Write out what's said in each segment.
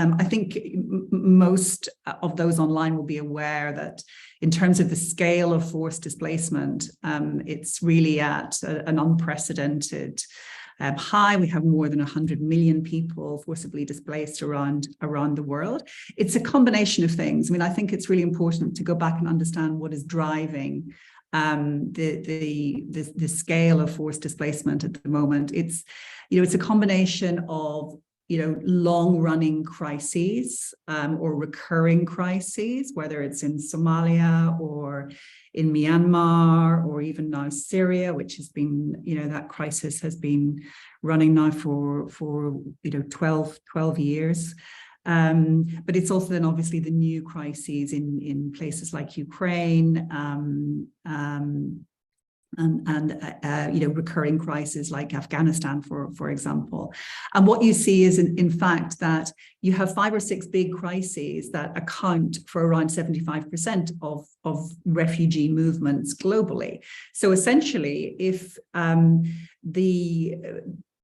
I think most of those online will be aware that in terms of the scale of forced displacement, it's really at an unprecedented high. We have more than 100 million people forcibly displaced around the world. It's a combination of things. I mean, I think it's really important to go back and understand what is driving the scale of forced displacement at the moment. It's a combination of long-running crises or recurring crises, whether it's in Somalia or in Myanmar or even now Syria, which has been, that crisis has been running now for 12 years. But it's also then obviously the new crises in places like Ukraine, and recurring crises like Afghanistan, for example. And what you see is, in fact, that you have 5 or 6 big crises that account for around 75% of refugee movements globally. So essentially, if the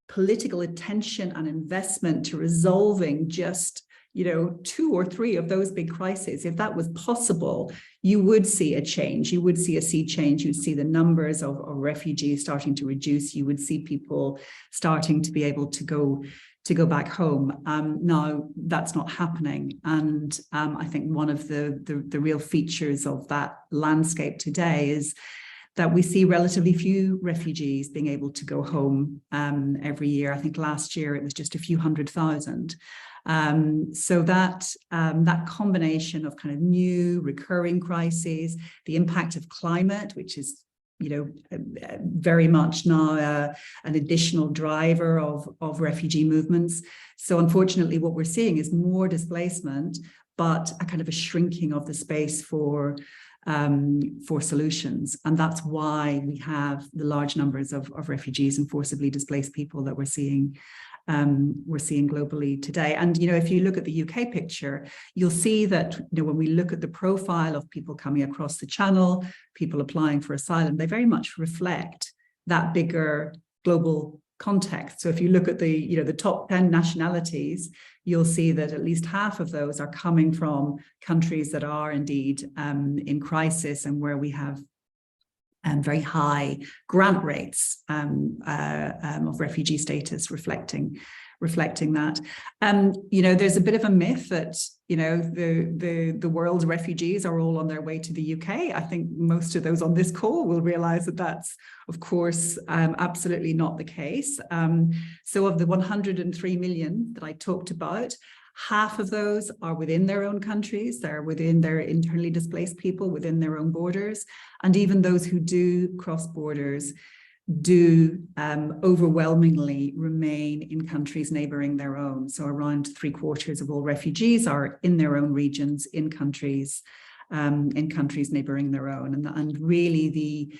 political attention and investment to resolving just 2 or 3 of those big crises, if that was possible, you would see a change. You would see a sea change. You'd see the numbers of refugees starting to reduce. You would see people starting to be able to go back home. Now, that's not happening. And I think one of the real features of that landscape today is that we see relatively few refugees being able to go home every year. I think last year it was just a few 100,000. So that combination of kind of new recurring crises, the impact of climate, which is very much now an additional driver of refugee movements. So unfortunately, what we're seeing is more displacement, but a kind of a shrinking of the space for solutions. And that's why we have the large numbers of refugees and forcibly displaced people that we're seeing globally today. And, if you look at the UK picture, you'll see that, when we look at the profile of people coming across the channel, people applying for asylum, they very much reflect that bigger global context. So if you look at the top 10 nationalities, you'll see that at least half of those are coming from countries that are indeed in crisis and where we have very high grant rates of refugee status reflecting that. There's a bit of a myth that the world's refugees are all on their way to the UK. I think most of those on this call will realize that that's, of course, absolutely not the case. So of the 103 million that I talked about, half of those are within their own countries. They're within their internally displaced people within their own borders. And even those who do cross borders do overwhelmingly remain in countries neighboring their own. So around 3/4 of all refugees are in their own regions, in countries neighboring their own. And really the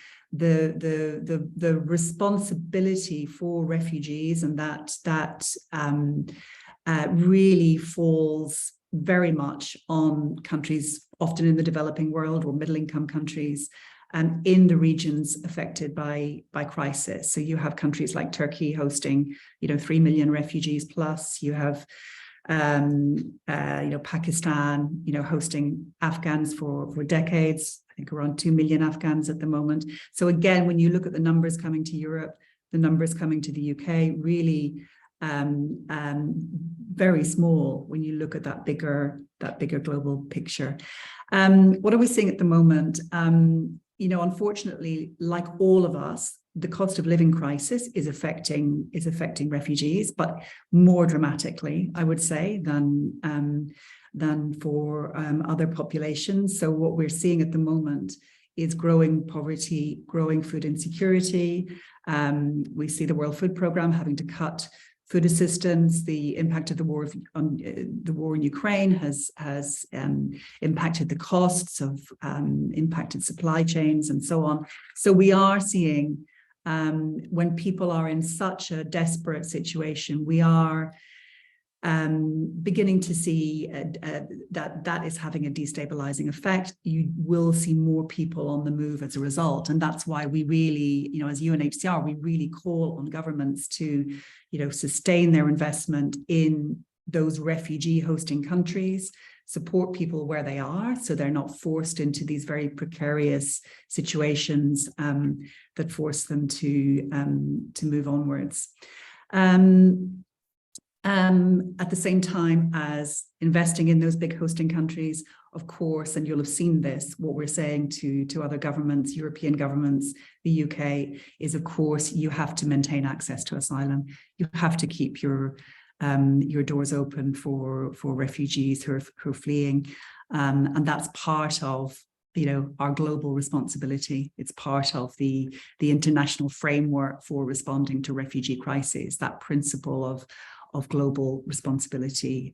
responsibility for refugees and that really falls very much on countries, often in the developing world or middle-income countries, in the regions affected by crisis. So you have countries like Turkey hosting, 3 million refugees plus. You have, Pakistan, hosting Afghans for decades. I think around 2 million Afghans at the moment. So again, when you look at the numbers coming to Europe, the numbers coming to the UK, really very small when you look at that bigger global picture. What are we seeing at the moment? Unfortunately, like all of us, the cost of living crisis is affecting refugees, but more dramatically, I would say, than for other populations. So what we're seeing at the moment is growing poverty, growing food insecurity. We see the World Food Programme having to cut food assistance. The impact of the war in Ukraine has impacted the costs of impacted supply chains and so on. So we are seeing when people are in such a desperate situation, we are beginning to see that is having a destabilizing effect. You will see more people on the move as a result. And that's why we really, as UNHCR, we really call on governments to, sustain their investment in those refugee hosting countries, support people where they are, so they're not forced into these very precarious situations that force them to move onwards. At the same time as investing in those big hosting countries, of course, and you'll have seen this, what we're saying to other governments, European governments, the UK, is of course, you have to maintain access to asylum. You have to keep your doors open for refugees who are fleeing. And that's part of, our global responsibility. It's part of the international framework for responding to refugee crises, that principle of global responsibility